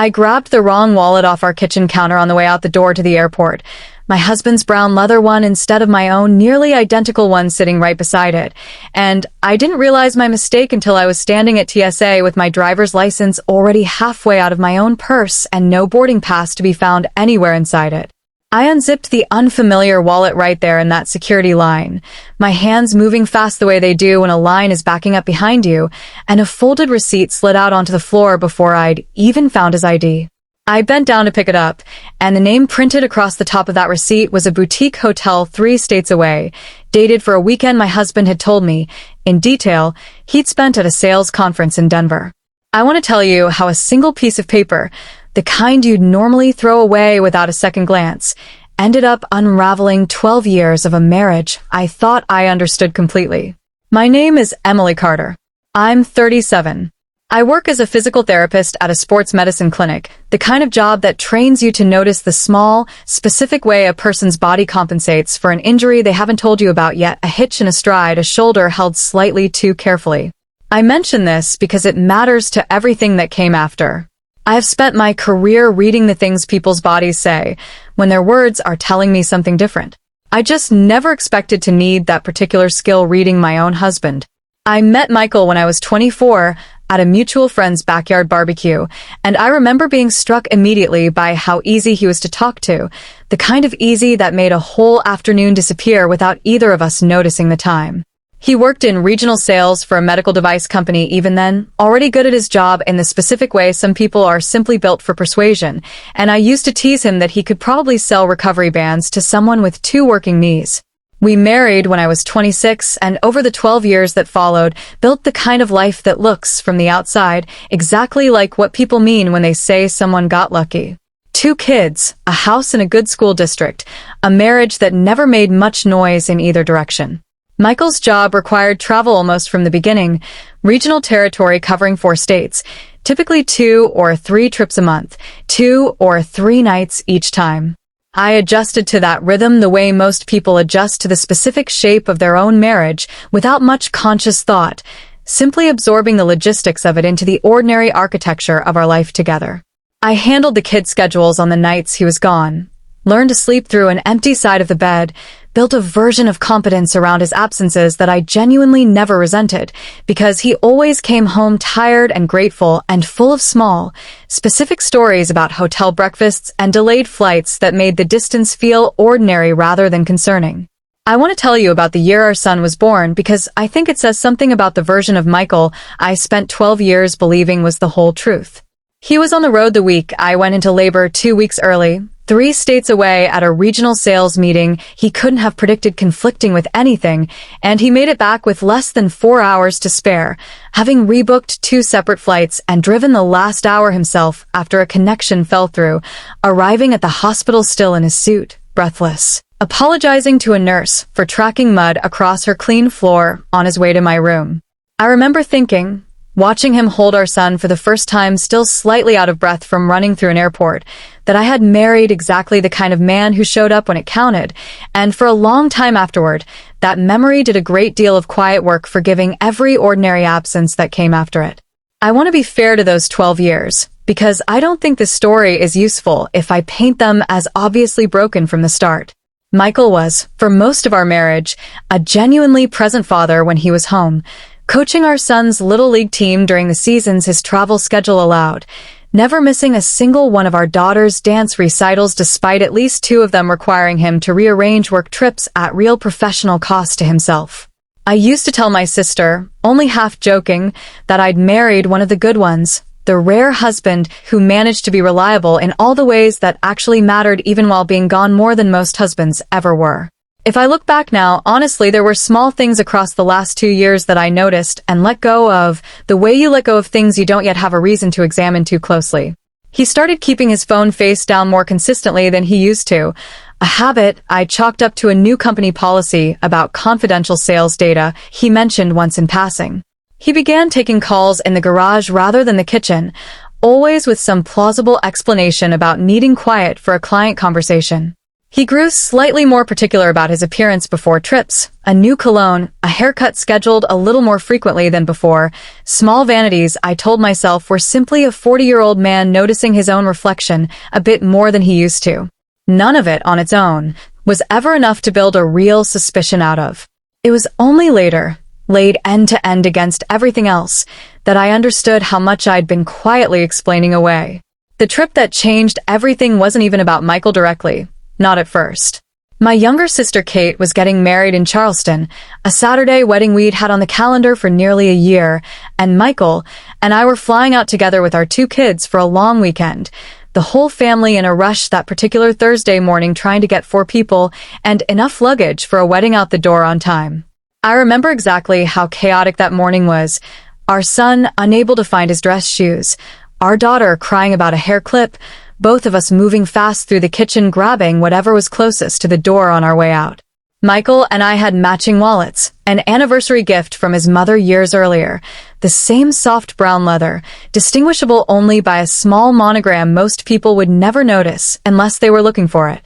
I grabbed the wrong wallet off our kitchen counter on the way out the door to the airport. My husband's brown leather one instead of my own nearly identical one sitting right beside it. And I didn't realize my mistake until I was standing at TSA with my driver's license already halfway out of my own purse and no boarding pass to be found anywhere inside it. I unzipped the unfamiliar wallet right there in that security line, my hands moving fast the way they do when a line is backing up behind you, and a folded receipt slid out onto the floor before I'd even found his ID. I bent down to pick it up, and the name printed across the top of that receipt was a boutique hotel 3 states away, dated for a weekend my husband had told me, in detail, he'd spent at a sales conference in Denver. I want to tell you how a single piece of paper, the kind you'd normally throw away without a second glance, ended up unraveling 12 years of a marriage I thought I understood completely. My name is Emily Carter. I'm 37. I work as a physical therapist at a sports medicine clinic, the kind of job that trains you to notice the small, specific way a person's body compensates for an injury they haven't told you about yet, a hitch in a stride, a shoulder held slightly too carefully. I mention this because it matters to everything that came after. I have spent my career reading the things people's bodies say when their words are telling me something different. I just never expected to need that particular skill reading my own husband. I met Michael when I was 24 at a mutual friend's backyard barbecue, and I remember being struck immediately by how easy he was to talk to, the kind of easy that made a whole afternoon disappear without either of us noticing the time. He worked in regional sales for a medical device company even then, already good at his job in the specific way some people are simply built for persuasion, and I used to tease him that he could probably sell recovery bands to someone with 2 working knees. We married when I was 26, and over the 12 years that followed, built the kind of life that looks, from the outside, exactly like what people mean when they say someone got lucky. 2 kids, a house in a good school district, a marriage that never made much noise in either direction. Michael's job required travel almost from the beginning, regional territory covering 4 states, typically 2 or 3 trips a month, 2 or 3 nights each time. I adjusted to that rhythm the way most people adjust to the specific shape of their own marriage without much conscious thought, simply absorbing the logistics of it into the ordinary architecture of our life together. I handled the kids' schedules on the nights he was gone, learned to sleep through an empty side of the bed, built a version of competence around his absences that I genuinely never resented, because he always came home tired and grateful and full of small, specific stories about hotel breakfasts and delayed flights that made the distance feel ordinary rather than concerning. I want to tell you about the year our son was born because I think it says something about the version of Michael I spent 12 years believing was the whole truth. He was on the road the week I went into labor 2 weeks early, 3 states away at a regional sales meeting he couldn't have predicted conflicting with anything, and he made it back with less than 4 hours to spare, having rebooked 2 separate flights and driven the last hour himself after a connection fell through, arriving at the hospital still in his suit, breathless, apologizing to a nurse for tracking mud across her clean floor on his way to my room. I remember thinking, watching him hold our son for the first time, still slightly out of breath from running through an airport, that I had married exactly the kind of man who showed up when it counted, and for a long time afterward, that memory did a great deal of quiet work forgiving every ordinary absence that came after it. I want to be fair to those 12 years, because I don't think this story is useful if I paint them as obviously broken from the start. Michael was, for most of our marriage, a genuinely present father when he was home, coaching our son's Little League team during the seasons his travel schedule allowed, never missing a single one of our daughter's dance recitals despite at least 2 of them requiring him to rearrange work trips at real professional cost to himself. I used to tell my sister, only half joking, that I'd married one of the good ones, the rare husband who managed to be reliable in all the ways that actually mattered even while being gone more than most husbands ever were. If I look back now, honestly, there were small things across the last 2 years that I noticed and let go of, the way you let go of things you don't yet have a reason to examine too closely. He started keeping his phone face down more consistently than he used to, a habit I chalked up to a new company policy about confidential sales data he mentioned once in passing. He began taking calls in the garage rather than the kitchen, always with some plausible explanation about needing quiet for a client conversation. He grew slightly more particular about his appearance before trips, a new cologne, a haircut scheduled a little more frequently than before. Small vanities, I told myself, were simply a 40-year-old man noticing his own reflection a bit more than he used to. None of it, on its own, was ever enough to build a real suspicion out of. It was only later, laid end to end against everything else, that I understood how much I'd been quietly explaining away. The trip that changed everything wasn't even about Michael directly. Not at first. My younger sister Kate was getting married in Charleston, a Saturday wedding we'd had on the calendar for nearly a year, and Michael and I were flying out together with our 2 kids for a long weekend. The whole family in a rush that particular Thursday morning, trying to get 4 people and enough luggage for a wedding out the door on time. I remember exactly how chaotic that morning was. Our son unable to find his dress shoes, our daughter crying about a hair clip, both of us moving fast through the kitchen grabbing whatever was closest to the door on our way out. Michael and I had matching wallets, an anniversary gift from his mother years earlier, the same soft brown leather, distinguishable only by a small monogram most people would never notice unless they were looking for it.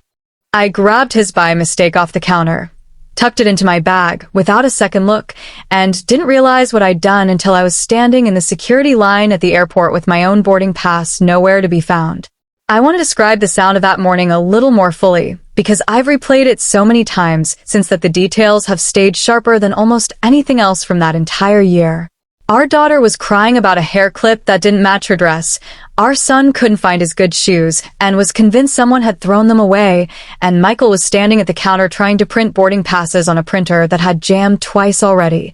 I grabbed his by mistake off the counter, tucked it into my bag without a second look, and didn't realize what I'd done until I was standing in the security line at the airport with my own boarding pass nowhere to be found. I want to describe the sound of that morning a little more fully, because I've replayed it so many times since that the details have stayed sharper than almost anything else from that entire year. Our daughter was crying about a hair clip that didn't match her dress. Our son couldn't find his good shoes and was convinced someone had thrown them away, and Michael was standing at the counter trying to print boarding passes on a printer that had jammed twice already.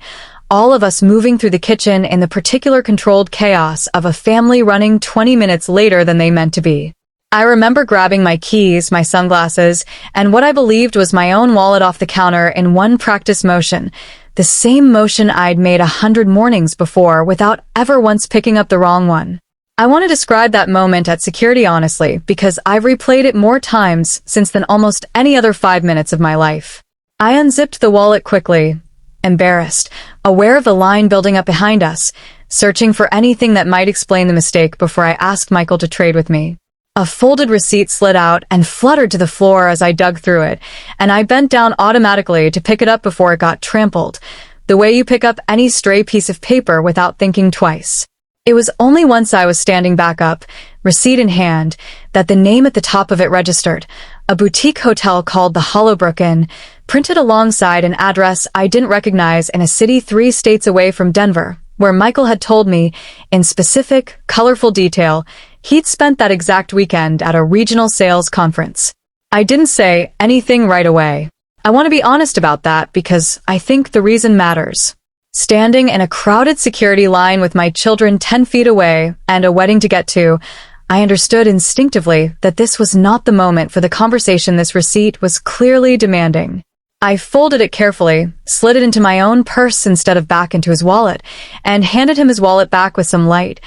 All of us moving through the kitchen in the particular controlled chaos of a family running 20 minutes later than they meant to be. I remember grabbing my keys, my sunglasses, and what I believed was my own wallet off the counter in one practice motion, the same motion I'd made 100 mornings before without ever once picking up the wrong one. I want to describe that moment at security honestly, because I've replayed it more times since than almost any other 5 minutes of my life. I unzipped the wallet quickly, embarrassed, aware of the line building up behind us, searching for anything that might explain the mistake before I asked Michael to trade with me. A folded receipt slid out and fluttered to the floor as I dug through it, and I bent down automatically to pick it up before it got trampled, the way you pick up any stray piece of paper without thinking twice. It was only once I was standing back up, receipt in hand, that the name at the top of it registered, a boutique hotel called the Hollowbrook Inn, printed alongside an address I didn't recognize in a city 3 states away from Denver, where Michael had told me, in specific, colorful detail, he'd spent that exact weekend at a regional sales conference. I didn't say anything right away. I want to be honest about that because I think the reason matters. Standing in a crowded security line with my children 10 feet away and a wedding to get to, I understood instinctively that this was not the moment for the conversation this receipt was clearly demanding. I folded it carefully, slid it into my own purse instead of back into his wallet, and handed him his wallet back with some light,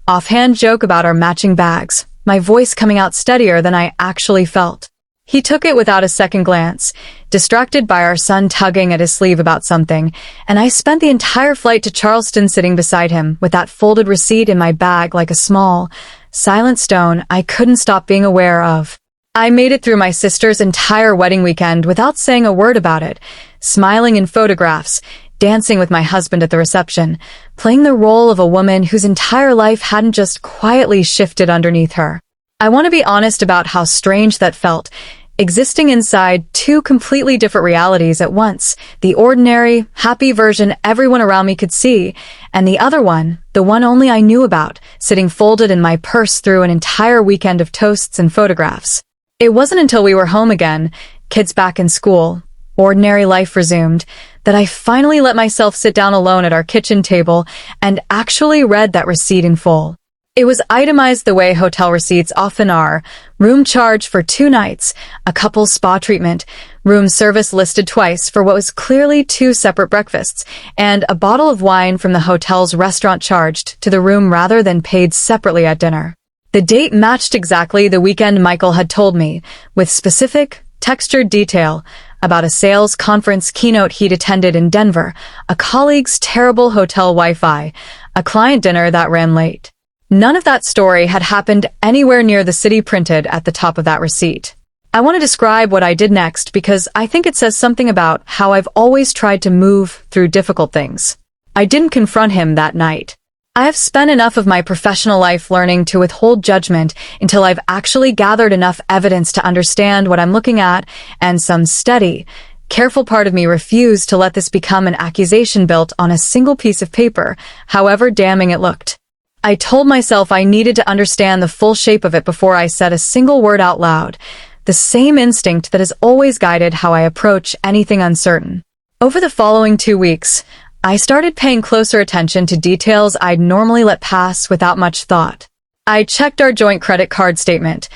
offhand joke about our matching bags, my voice coming out steadier than I actually felt. He took it without a second glance, distracted by our son tugging at his sleeve about something, and I spent the entire flight to Charleston sitting beside him with that folded receipt in my bag like a small, silent stone I couldn't stop being aware of. I made it through my sister's entire wedding weekend without saying a word about it, smiling in photographs, dancing with my husband at the reception, playing the role of a woman whose entire life hadn't just quietly shifted underneath her. I want to be honest about how strange that felt, existing inside 2 completely different realities at once, the ordinary, happy version everyone around me could see, and the other one, the one only I knew about, sitting folded in my purse through an entire weekend of toasts and photographs. It wasn't until we were home again, kids back in school, ordinary life resumed, that I finally let myself sit down alone at our kitchen table and actually read that receipt in full. It was itemized the way hotel receipts often are: room charge for 2 nights, a couple's spa treatment, room service listed twice for what was clearly 2 separate breakfasts, and a bottle of wine from the hotel's restaurant charged to the room rather than paid separately at dinner. The date matched exactly the weekend Michael had told me, with specific, textured detail about a sales conference keynote he'd attended in Denver, a colleague's terrible hotel Wi-Fi, a client dinner that ran late. None of that story had happened anywhere near the city printed at the top of that receipt. I want to describe what I did next because I think it says something about how I've always tried to move through difficult things. I didn't confront him that night. I have spent enough of my professional life learning to withhold judgment until I've actually gathered enough evidence to understand what I'm looking at, and some steady, careful part of me refused to let this become an accusation built on a single piece of paper, however damning it looked. I told myself I needed to understand the full shape of it before I said a single word out loud, the same instinct that has always guided how I approach anything uncertain. Over the following 2 weeks, I started paying closer attention to details I'd normally let pass without much thought. I checked our joint credit card statement,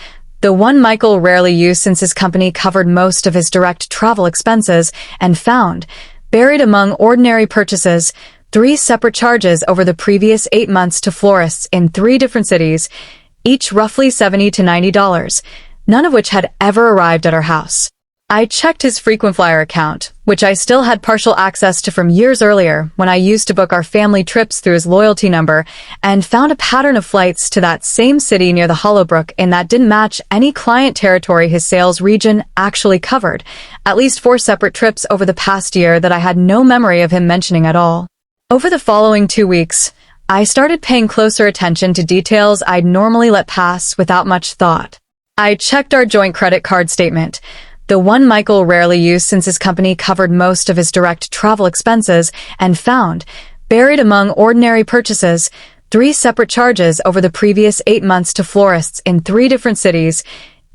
the one Michael rarely used since his company covered most of his direct travel expenses, and found, buried among ordinary purchases, 3 separate charges over the previous 8 months to florists in 3 different cities, each roughly $70 to $90, none of which had ever arrived at our house. I checked his frequent flyer account, which I still had partial access to from years earlier when I used to book our family trips through his loyalty number, and found a pattern of flights to that same city near the Hollowbrook in that didn't match any client territory his sales region actually covered, at least 4 separate trips over the past year that I had no memory of him mentioning at all. Over the following 2 weeks, I started paying closer attention to details I'd normally let pass without much thought. I checked our joint credit card statement, the one Michael rarely used since his company covered most of his direct travel expenses, and found, buried among ordinary purchases, 3 separate charges over the previous 8 months to florists in 3 different cities,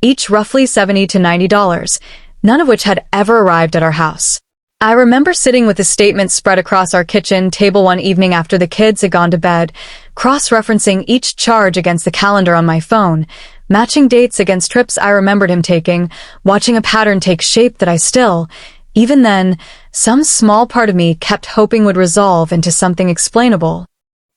each roughly $70 to $90, none of which had ever arrived at our house. I remember sitting with the statement spread across our kitchen table one evening after the kids had gone to bed, cross-referencing each charge against the calendar on my phone, matching dates against trips I remembered him taking, watching a pattern take shape that I still, even then, some small part of me kept hoping would resolve into something explainable.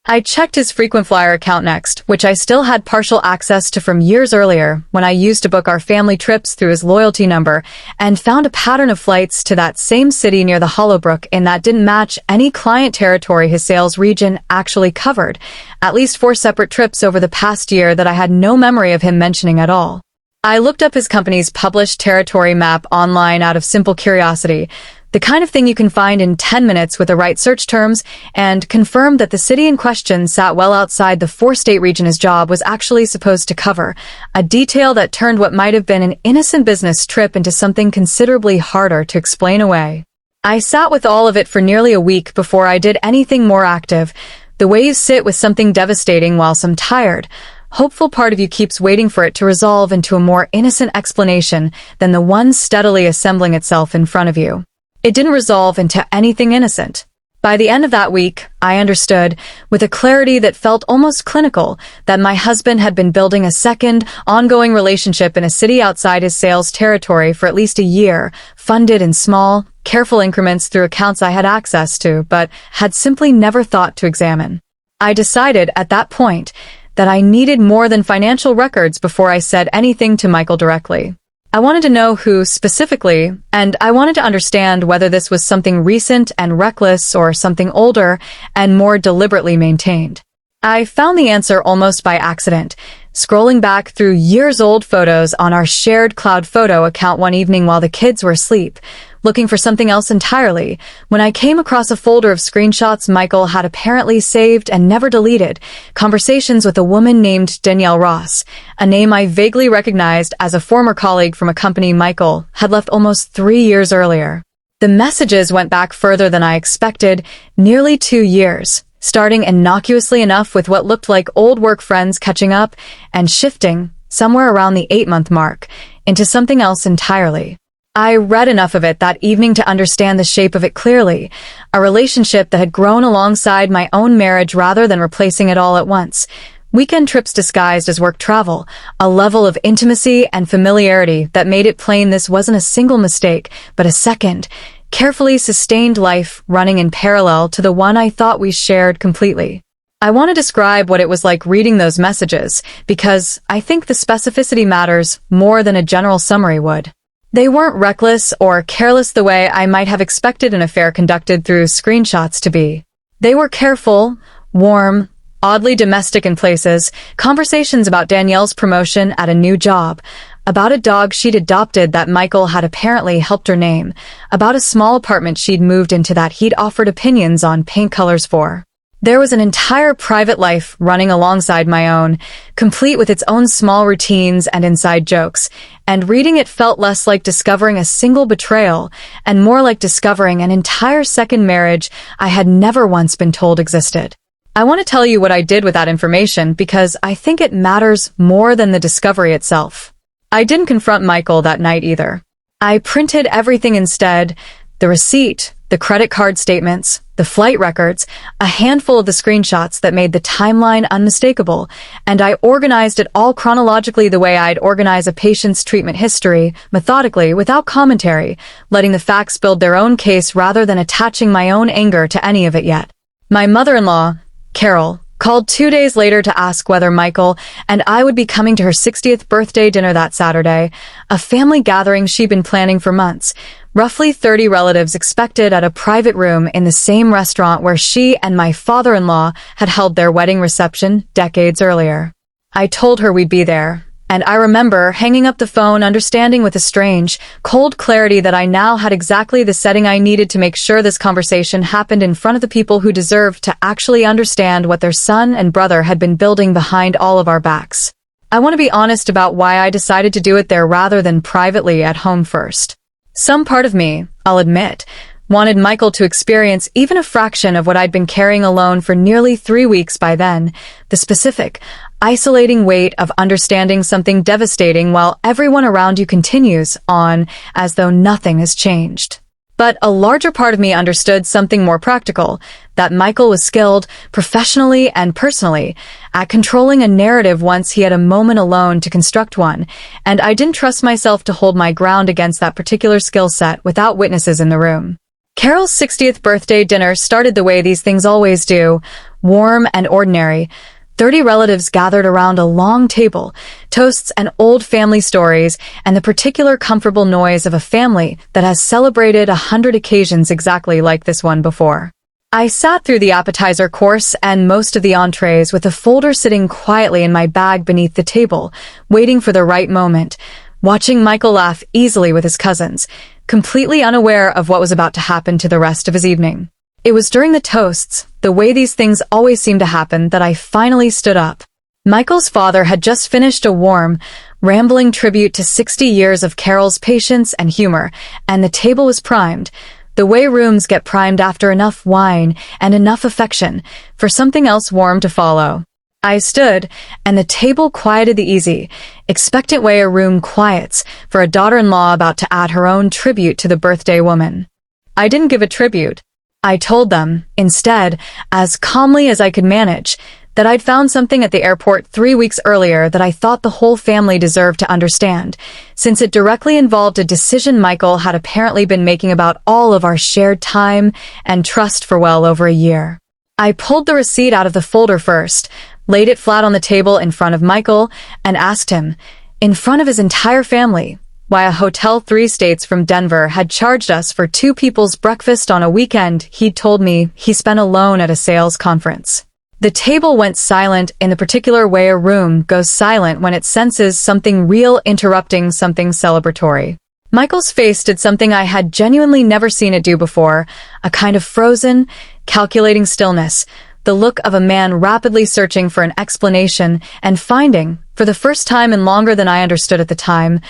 I checked his frequent flyer account next, which I still had partial access to from years earlier when I used to book our family trips through his loyalty number, and found a pattern of flights to that same city near the Hollowbrook in that didn't match any client territory his sales region actually covered, at least 4 separate trips over the past year that I had no memory of him mentioning at all. I looked up his company's published territory map online out of simple curiosity, the kind of thing you can find in 10 minutes with the right search terms, and confirmed that the city in question sat well outside the 4-state region his job was actually supposed to cover, a detail that turned what might have been an innocent business trip into something considerably harder to explain away. I sat with all of it for nearly a week before I did anything more active, the way you sit with something devastating while some tired, hopeful part of you keeps waiting for it to resolve into a more innocent explanation than the one steadily assembling itself in front of you. It didn't resolve into anything innocent. By the end of that week, I understood, with a clarity that felt almost clinical, that my husband had been building a second, ongoing relationship in a city outside his sales territory for at least a year, funded in small, careful increments through accounts I had access to, but had simply never thought to examine. I decided at that point that I needed more than financial records before I said anything to Michael directly. I wanted to know who specifically, and I wanted to understand whether this was something recent and reckless or something older and more deliberately maintained. I found the answer almost by accident, scrolling back through years-old photos on our shared cloud photo account one evening while the kids were asleep, looking for something else entirely, when I came across a folder of screenshots Michael had apparently saved and never deleted, conversations with a woman named Danielle Ross, a name I vaguely recognized as a former colleague from a company Michael had left almost 3 years earlier. The messages went back further than I expected, nearly 2 years, starting innocuously enough with what looked like old work friends catching up, and shifting, somewhere around the 8-month mark, into something else entirely. I read enough of it that evening to understand the shape of it clearly, a relationship that had grown alongside my own marriage rather than replacing it all at once. Weekend trips disguised as work travel, a level of intimacy and familiarity that made it plain this wasn't a single mistake, but a second, carefully sustained life running in parallel to the one I thought we shared completely. I want to describe what it was like reading those messages, because I think the specificity matters more than a general summary would. They weren't reckless or careless the way I might have expected an affair conducted through screenshots to be. They were careful, warm, oddly domestic in places, conversations about Danielle's promotion at a new job, about a dog she'd adopted that Michael had apparently helped her name, about a small apartment she'd moved into that he'd offered opinions on paint colors for. There was an entire private life running alongside my own, complete with its own small routines and inside jokes, and reading it felt less like discovering a single betrayal and more like discovering an entire second marriage I had never once been told existed. I want to tell you what I did with that information because I think it matters more than the discovery itself. I didn't confront Michael that night either. I printed everything instead: the receipt, the credit card statements, the flight records, a handful of the screenshots that made the timeline unmistakable, and I organized it all chronologically the way I'd organize a patient's treatment history, methodically, without commentary, letting the facts build their own case rather than attaching my own anger to any of it yet. My mother-in-law, Carol, called 2 days later to ask whether Michael and I would be coming to her 60th birthday dinner that Saturday, a family gathering she'd been planning for months. Roughly 30 relatives expected at a private room in the same restaurant where she and my father-in-law had held their wedding reception decades earlier. I told her we'd be there, and I remember hanging up the phone, understanding with a strange, cold clarity that I now had exactly the setting I needed to make sure this conversation happened in front of the people who deserved to actually understand what their son and brother had been building behind all of our backs. I want to be honest about why I decided to do it there rather than privately at home first. Some part of me, I'll admit, wanted Michael to experience even a fraction of what I'd been carrying alone for nearly 3 weeks by then, the specific, isolating weight of understanding something devastating while everyone around you continues on as though nothing has changed. But a larger part of me understood something more practical, that Michael was skilled, professionally and personally, at controlling a narrative once he had a moment alone to construct one, and I didn't trust myself to hold my ground against that particular skill set without witnesses in the room. Carol's 60th birthday dinner started the way these things always do, warm and ordinary. 30 relatives gathered around a long table, toasts and old family stories, and the particular comfortable noise of a family that has celebrated 100 occasions exactly like this one before. I sat through the appetizer course and most of the entrees with a folder sitting quietly in my bag beneath the table, waiting for the right moment, watching Michael laugh easily with his cousins, completely unaware of what was about to happen to the rest of his evening. It was during the toasts, the way these things always seem to happen, that I finally stood up. Michael's father had just finished a warm, rambling tribute to 60 years of Carol's patience and humor, and the table was primed, the way rooms get primed after enough wine and enough affection, for something else warm to follow. I stood, and the table quieted the easy, expectant way a room quiets for a daughter-in-law about to add her own tribute to the birthday woman. I didn't give a tribute. I told them, instead, as calmly as I could manage, that I'd found something at the airport 3 weeks earlier that I thought the whole family deserved to understand, since it directly involved a decision Michael had apparently been making about all of our shared time and trust for well over a year. I pulled the receipt out of the folder first, laid it flat on the table in front of Michael, and asked him, in front of his entire family, why a hotel 3 states from Denver had charged us for 2 people's breakfast on a weekend he'd told me he spent alone at a sales conference. The table went silent in the particular way a room goes silent when it senses something real interrupting something celebratory. Michael's face did something I had genuinely never seen it do before, a kind of frozen, calculating stillness, the look of a man rapidly searching for an explanation and finding, for the first time in longer than I understood at the time,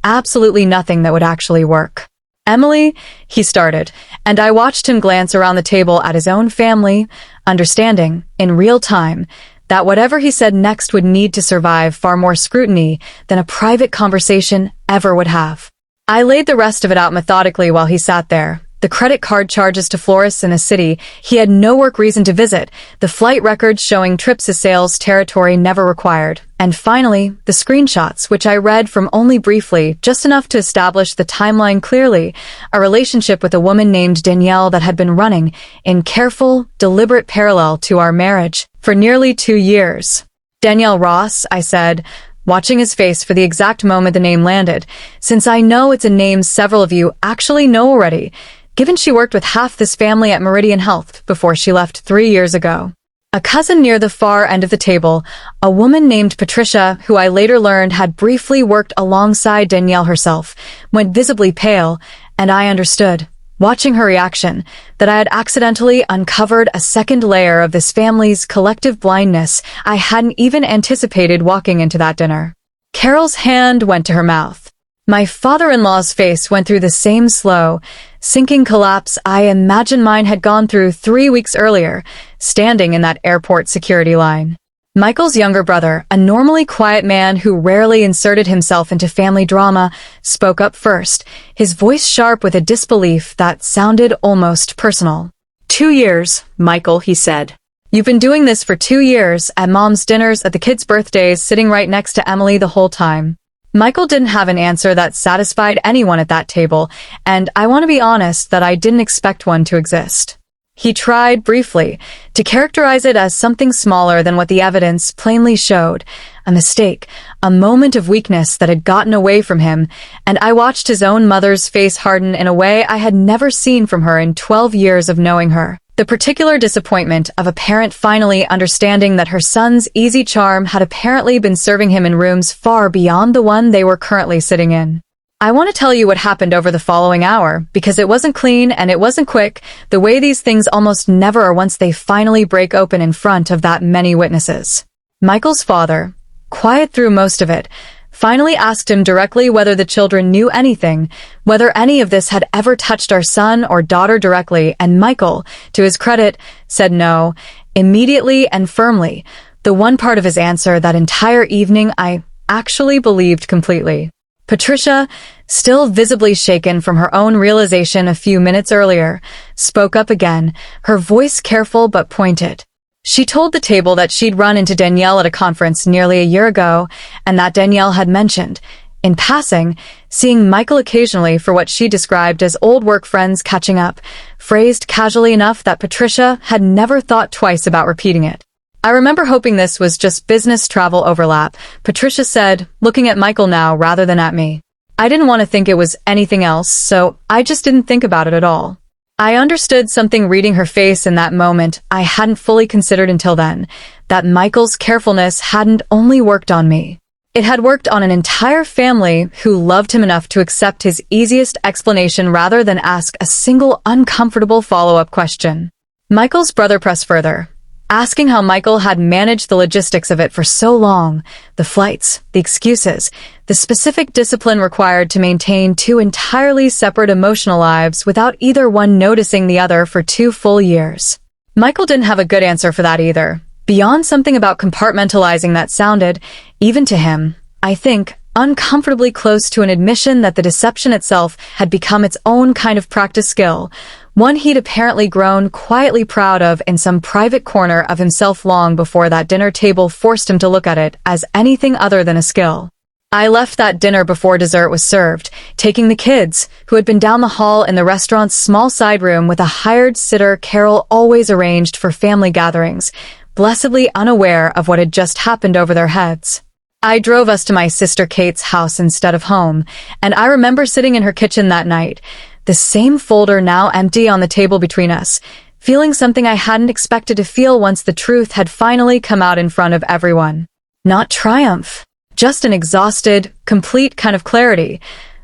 absolutely nothing that would actually work. Emily, he started, and I watched him glance around the table at his own family, understanding, in real time, that whatever he said next would need to survive far more scrutiny than a private conversation ever would have. I laid the rest of it out methodically while he sat there. The credit card charges to florists in a city he had no work reason to visit, the flight records showing trips to sales territory never required, and finally, the screenshots, which I read from only briefly, just enough to establish the timeline clearly, a relationship with a woman named Danielle that had been running, in careful, deliberate parallel to our marriage, for nearly 2 years. Danielle Ross, I said, watching his face for the exact moment the name landed, since I know it's a name several of you actually know already, given she worked with half this family at Meridian Health before she left 3 years ago. A cousin near the far end of the table, a woman named Patricia, who I later learned had briefly worked alongside Danielle herself, went visibly pale, and I understood, watching her reaction, that I had accidentally uncovered a second layer of this family's collective blindness I hadn't even anticipated walking into that dinner. Carol's hand went to her mouth. My father-in-law's face went through the same slow, sinking collapse I imagine mine had gone through 3 weeks earlier, standing in that airport security line. Michael's younger brother, a normally quiet man who rarely inserted himself into family drama, spoke up first, his voice sharp with a disbelief that sounded almost personal. 2 years, Michael, he said. You've been doing this for 2 years, at Mom's dinners, at the kids' birthdays, sitting right next to Emily the whole time. Michael didn't have an answer that satisfied anyone at that table, and I want to be honest that I didn't expect one to exist. He tried, briefly, to characterize it as something smaller than what the evidence plainly showed, a mistake, a moment of weakness that had gotten away from him, and I watched his own mother's face harden in a way I had never seen from her in 12 years of knowing her. The particular disappointment of a parent finally understanding that her son's easy charm had apparently been serving him in rooms far beyond the one they were currently sitting in. I want to tell you what happened over the following hour, because it wasn't clean and it wasn't quick, the way these things almost never are once they finally break open in front of that many witnesses. Michael's father, quiet through most of it, finally asked him directly whether the children knew anything, whether any of this had ever touched our son or daughter directly, and Michael, to his credit, said no, immediately and firmly, the one part of his answer that entire evening I actually believed completely. Patricia, still visibly shaken from her own realization a few minutes earlier, spoke up again, her voice careful but pointed. She told the table that she'd run into Danielle at a conference nearly a year ago, and that Danielle had mentioned, in passing, seeing Michael occasionally for what she described as old work friends catching up, phrased casually enough that Patricia had never thought twice about repeating it. I remember hoping this was just business travel overlap, Patricia said, looking at Michael now rather than at me. I didn't want to think it was anything else, so I just didn't think about it at all. I understood something reading her face in that moment I hadn't fully considered until then, that Michael's carefulness hadn't only worked on me. It had worked on an entire family who loved him enough to accept his easiest explanation rather than ask a single uncomfortable follow-up question. Michael's brother pressed further, asking how Michael had managed the logistics of it for so long, the flights, the excuses, the specific discipline required to maintain 2 entirely separate emotional lives without either one noticing the other for 2 full years. Michael didn't have a good answer for that either. Beyond something about compartmentalizing that sounded, even to him, I think, uncomfortably close to an admission that the deception itself had become its own kind of practice skill, one he'd apparently grown quietly proud of in some private corner of himself long before that dinner table forced him to look at it as anything other than a skill. I left that dinner before dessert was served, taking the kids, who had been down the hall in the restaurant's small side room with a hired sitter Carol always arranged for family gatherings, blessedly unaware of what had just happened over their heads. I drove us to my sister Kate's house instead of home, and I remember sitting in her kitchen that night, the same folder now empty on the table between us, feeling something I hadn't expected to feel once the truth had finally come out in front of everyone. Not triumph, just an exhausted, complete kind of clarity,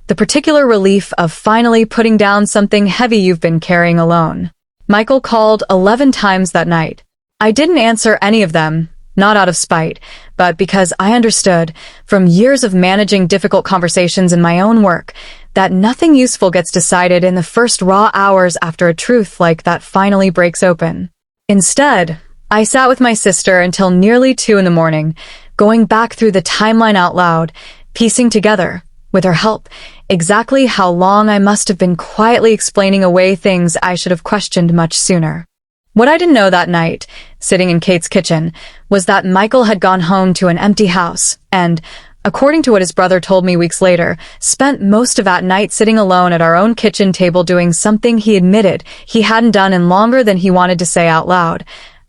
the particular relief of finally putting down something heavy you've been carrying alone. Michael called 11 times that night. I didn't answer any of them, not out of spite, but because I understood, from years of managing difficult conversations in my own work, that nothing useful gets decided in the first raw hours after a truth like that finally breaks open. Instead, I sat with my sister until nearly 2 in the morning, going back through the timeline out loud, piecing together, with her help, exactly how long I must have been quietly explaining away things I should have questioned much sooner. What I didn't know that night, sitting in Kate's kitchen, was that Michael had gone home to an empty house and, according to what his brother told me weeks later, spent most of that night sitting alone at our own kitchen table doing something he admitted he hadn't done in longer than he wanted to say out loud,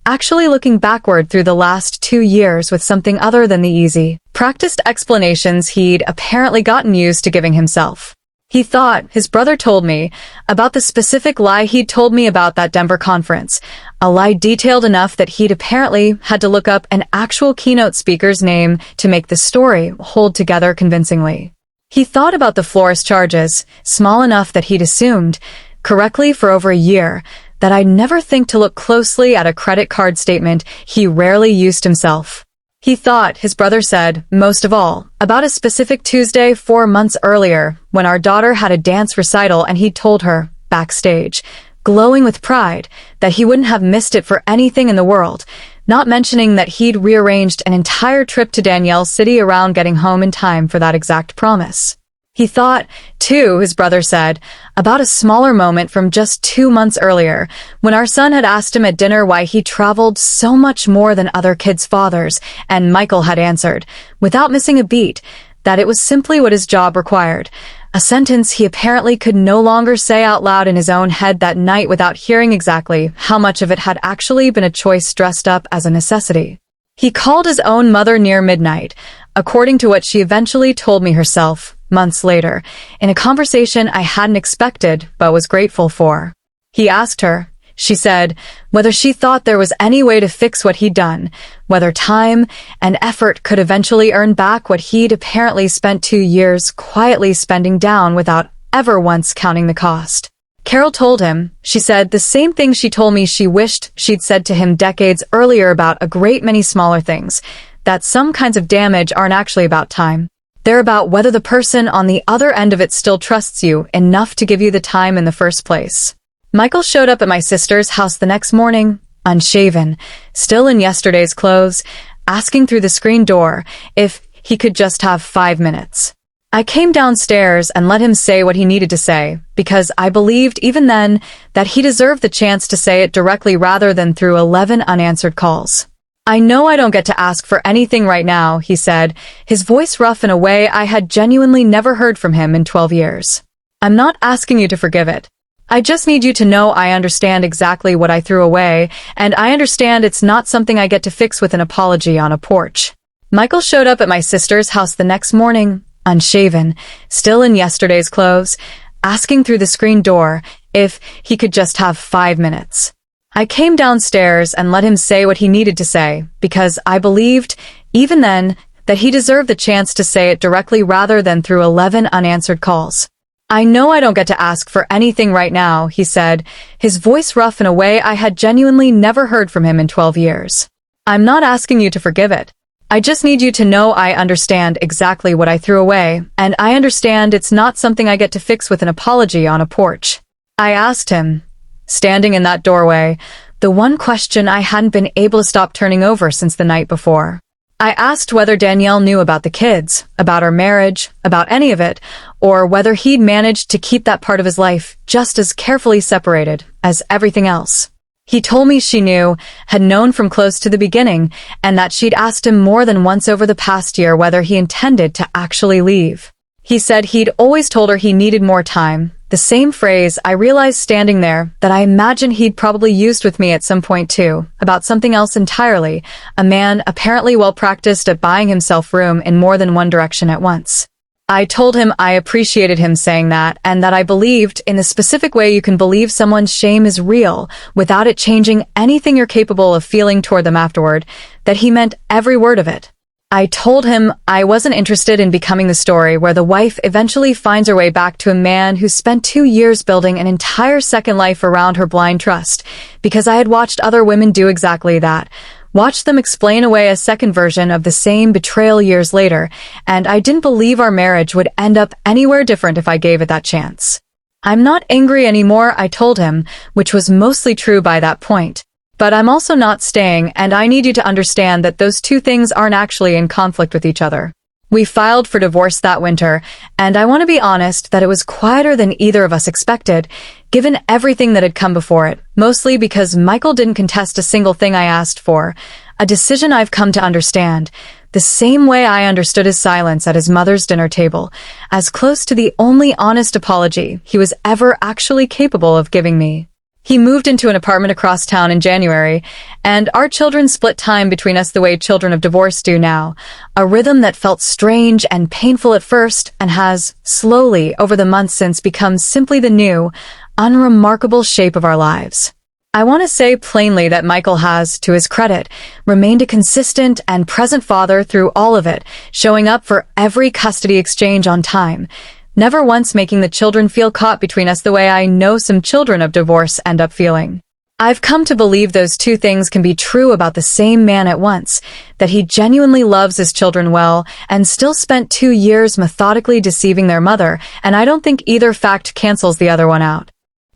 actually looking backward through the last 2 years with something other than the easy, practiced explanations he'd apparently gotten used to giving himself. He thought his brother told me about the specific lie he'd told me about that Denver conference, a lie detailed enough that he'd apparently had to look up an actual keynote speaker's name to make the story hold together convincingly. He thought about the florist charges, small enough that he'd assumed, correctly for over a year, that I'd never think to look closely at a credit card statement he rarely used himself. He thought, his brother said, most of all, about a specific Tuesday 4 months earlier, when our daughter had a dance recital and he'd told her, backstage, glowing with pride, that he wouldn't have missed it for anything in the world, not mentioning that he'd rearranged an entire trip to Danielle's city around getting home in time for that exact promise. He thought, too, his brother said, about a smaller moment from just 2 months earlier, when our son had asked him at dinner why he traveled so much more than other kids' fathers, and Michael had answered, without missing a beat, that it was simply what his job required, a sentence he apparently could no longer say out loud in his own head that night without hearing exactly how much of it had actually been a choice dressed up as a necessity. He called his own mother near midnight, according to what she eventually told me herself, months later, in a conversation I hadn't expected but was grateful for. He asked her, she said, whether she thought there was any way to fix what he'd done, whether time and effort could eventually earn back what he'd apparently spent 2 years quietly spending down without ever once counting the cost. Carol told him, she said, the same thing she told me she wished she'd said to him decades earlier about a great many smaller things, that some kinds of damage aren't actually about time. They're about whether the person on the other end of it still trusts you enough to give you the time in the first place. Michael showed up at my sister's house the next morning, unshaven, still in yesterday's clothes, asking through the screen door if he could just have 5 minutes. I came downstairs and let him say what he needed to say, because I believed even then that he deserved the chance to say it directly rather than through 11 unanswered calls. I know I don't get to ask for anything right now, he said, his voice rough in a way I had genuinely never heard from him in 12 years. I'm not asking you to forgive it. I just need you to know I understand exactly what I threw away, and I understand it's not something I get to fix with an apology on a porch. Michael showed up at my sister's house the next morning, unshaven, still in yesterday's clothes, asking through the screen door if he could just have 5 minutes. I came downstairs and let him say what he needed to say, because I believed, even then, that he deserved the chance to say it directly rather than through 11 unanswered calls. I know I don't get to ask for anything right now, he said, his voice rough in a way I had genuinely never heard from him in 12 years. I'm not asking you to forgive it. I just need you to know I understand exactly what I threw away, and I understand it's not something I get to fix with an apology on a porch. I asked him, standing in that doorway, the one question I hadn't been able to stop turning over since the night before. I asked whether Danielle knew about the kids, about our marriage, about any of it, or whether he'd managed to keep that part of his life just as carefully separated as everything else. He told me she knew, had known from close to the beginning, and that she'd asked him more than once over the past year whether he intended to actually leave. He said he'd always told her he needed more time, the same phrase I realized standing there that I imagine he'd probably used with me at some point too, about something else entirely, a man apparently well-practiced at buying himself room in more than one direction at once. I told him I appreciated him saying that, and that I believed, in the specific way you can believe someone's shame is real, without it changing anything you're capable of feeling toward them afterward, that he meant every word of it. I told him I wasn't interested in becoming the story where the wife eventually finds her way back to a man who spent 2 years building an entire second life around her blind trust, because I had watched other women do exactly that, watched them explain away a second version of the same betrayal years later, and I didn't believe our marriage would end up anywhere different if I gave it that chance. I'm not angry anymore, I told him, which was mostly true by that point. But I'm also not staying, and I need you to understand that those two things aren't actually in conflict with each other. We filed for divorce that winter, and I want to be honest that it was quieter than either of us expected, given everything that had come before it, mostly because Michael didn't contest a single thing I asked for, a decision I've come to understand, the same way I understood his silence at his mother's dinner table, as close to the only honest apology he was ever actually capable of giving me. He moved into an apartment across town in January, and our children split time between us the way children of divorce do now, a rhythm that felt strange and painful at first and has, slowly, over the months since, become simply the new, unremarkable shape of our lives. I want to say plainly that Michael has, to his credit, remained a consistent and present father through all of it, showing up for every custody exchange on time, never once making the children feel caught between us the way I know some children of divorce end up feeling. I've come to believe those two things can be true about the same man at once, that he genuinely loves his children well and still spent 2 years methodically deceiving their mother, and I don't think either fact cancels the other one out.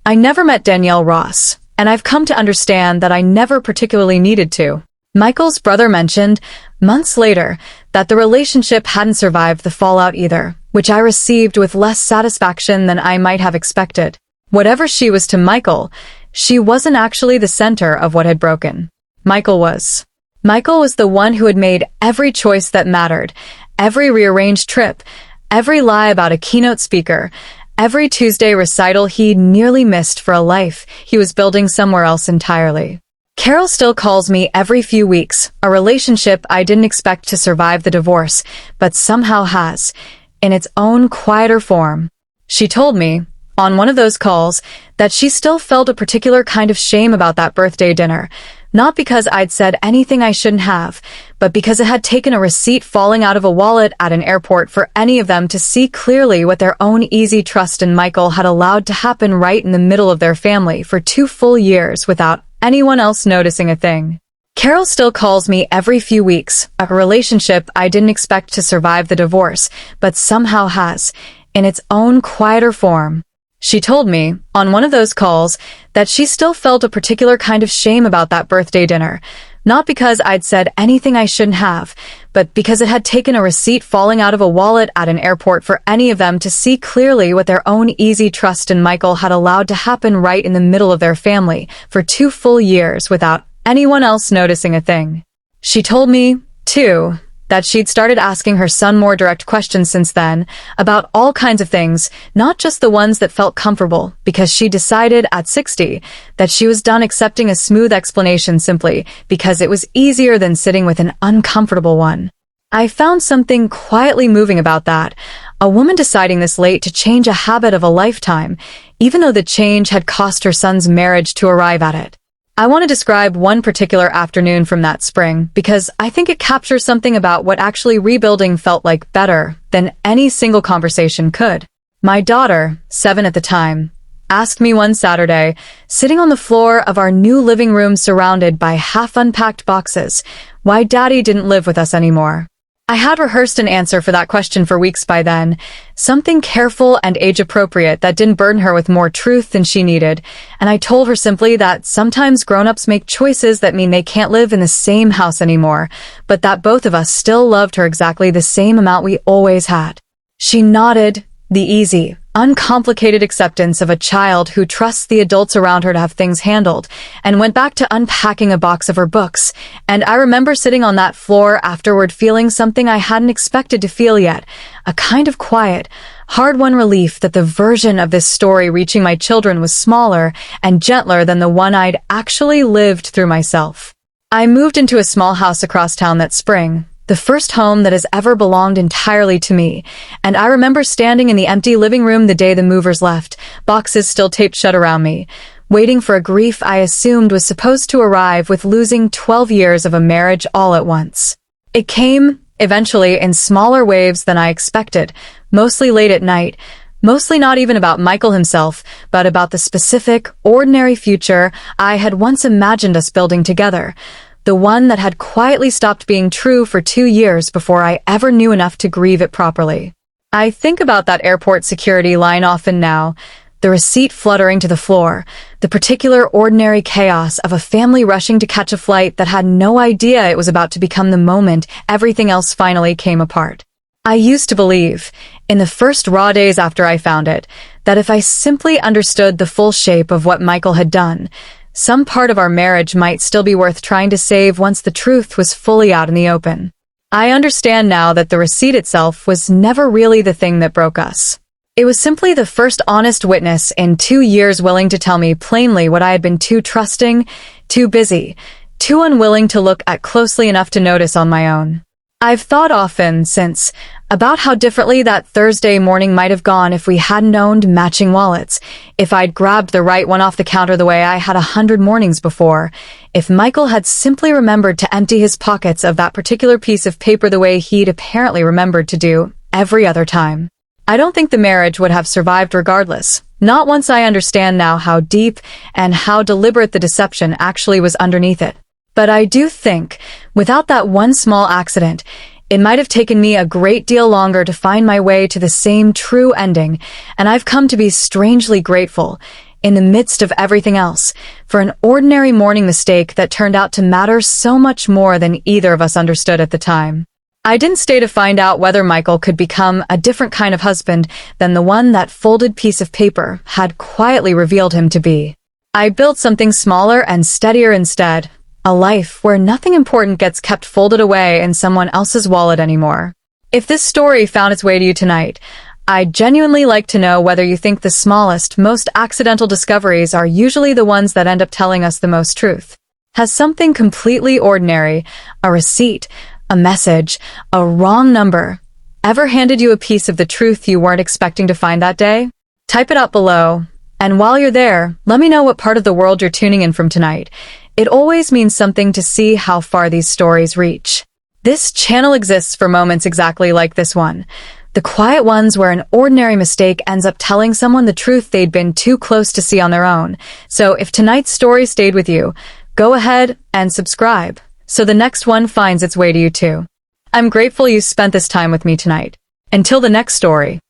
I never met Danielle Ross, and I've come to understand that I never particularly needed to. Michael's brother mentioned, months later, that the relationship hadn't survived the fallout either, which I received with less satisfaction than I might have expected. Whatever she was to Michael, she wasn't actually the center of what had broken. Michael was. Michael was the one who had made every choice that mattered, every rearranged trip, every lie about a keynote speaker, every Tuesday recital he'd nearly missed for a life he was building somewhere else entirely. Carol still calls me every few weeks, a relationship I didn't expect to survive the divorce, but somehow has, in its own quieter form. She told me, on one of those calls, that she still felt a particular kind of shame about that birthday dinner, not because I'd said anything I shouldn't have, but because it had taken a receipt falling out of a wallet at an airport for any of them to see clearly what their own easy trust in Michael had allowed to happen right in the middle of their family for 2 full years without anyone else noticing a thing. Carol still calls me every few weeks, a relationship I didn't expect to survive the divorce, but somehow has, in its own quieter form. She told me, on one of those calls, that she still felt a particular kind of shame about that birthday dinner, not because I'd said anything I shouldn't have, but because it had taken a receipt falling out of a wallet at an airport for any of them to see clearly what their own easy trust in Michael had allowed to happen right in the middle of their family for 2 full years without anyone else noticing a thing. She told me, too, that she'd started asking her son more direct questions since then, about all kinds of things, not just the ones that felt comfortable, because she decided at 60 that she was done accepting a smooth explanation simply because it was easier than sitting with an uncomfortable one. I found something quietly moving about that, a woman deciding this late to change a habit of a lifetime, even though the change had cost her son's marriage to arrive at it. I want to describe one particular afternoon from that spring because I think it captures something about what actually rebuilding felt like better than any single conversation could. My daughter, 7 at the time, asked me one Saturday, sitting on the floor of our new living room surrounded by half-unpacked boxes, why Daddy didn't live with us anymore. I had rehearsed an answer for that question for weeks by then, something careful and age-appropriate that didn't burden her with more truth than she needed, and I told her simply that sometimes grown-ups make choices that mean they can't live in the same house anymore, but that both of us still loved her exactly the same amount we always had. She nodded, the easy, uncomplicated acceptance of a child who trusts the adults around her to have things handled, and went back to unpacking a box of her books, and I remember sitting on that floor afterward feeling something I hadn't expected to feel yet, a kind of quiet, hard-won relief that the version of this story reaching my children was smaller and gentler than the one I'd actually lived through myself. I moved into a small house across town that spring, the first home that has ever belonged entirely to me, and I remember standing in the empty living room the day the movers left, boxes still taped shut around me, waiting for a grief I assumed was supposed to arrive with losing 12 years of a marriage all at once. It came, eventually, in smaller waves than I expected, mostly late at night, mostly not even about Michael himself, but about the specific, ordinary future I had once imagined us building together, the one that had quietly stopped being true for 2 years before I ever knew enough to grieve it properly. I think about that airport security line often now, the receipt fluttering to the floor, the particular ordinary chaos of a family rushing to catch a flight that had no idea it was about to become the moment everything else finally came apart. I used to believe, in the first raw days after I found it, that if I simply understood the full shape of what Michael had done, some part of our marriage might still be worth trying to save once the truth was fully out in the open. I understand now that the receipt itself was never really the thing that broke us. It was simply the first honest witness in 2 years willing to tell me plainly what I had been too trusting, too busy, too unwilling to look at closely enough to notice on my own. I've thought often since about how differently that Thursday morning might have gone if we hadn't owned matching wallets, if I'd grabbed the right one off the counter the way I had 100 mornings before, if Michael had simply remembered to empty his pockets of that particular piece of paper the way he'd apparently remembered to do every other time. I don't think the marriage would have survived regardless, not once I understand now how deep and how deliberate the deception actually was underneath it. But I do think, without that one small accident, it might have taken me a great deal longer to find my way to the same true ending, and I've come to be strangely grateful, in the midst of everything else, for an ordinary morning mistake that turned out to matter so much more than either of us understood at the time. I didn't stay to find out whether Michael could become a different kind of husband than the one that folded piece of paper had quietly revealed him to be. I built something smaller and steadier instead. A life where nothing important gets kept folded away in someone else's wallet anymore. If this story found its way to you tonight, I'd genuinely like to know whether you think the smallest, most accidental discoveries are usually the ones that end up telling us the most truth. Has something completely ordinary, a receipt, a message, a wrong number, ever handed you a piece of the truth you weren't expecting to find that day? Type it up below. And while you're there, let me know what part of the world you're tuning in from tonight. It always means something to see how far these stories reach. This channel exists for moments exactly like this one. The quiet ones where an ordinary mistake ends up telling someone the truth they'd been too close to see on their own. So if tonight's story stayed with you, go ahead and subscribe, so the next one finds its way to you too. I'm grateful you spent this time with me tonight. Until the next story.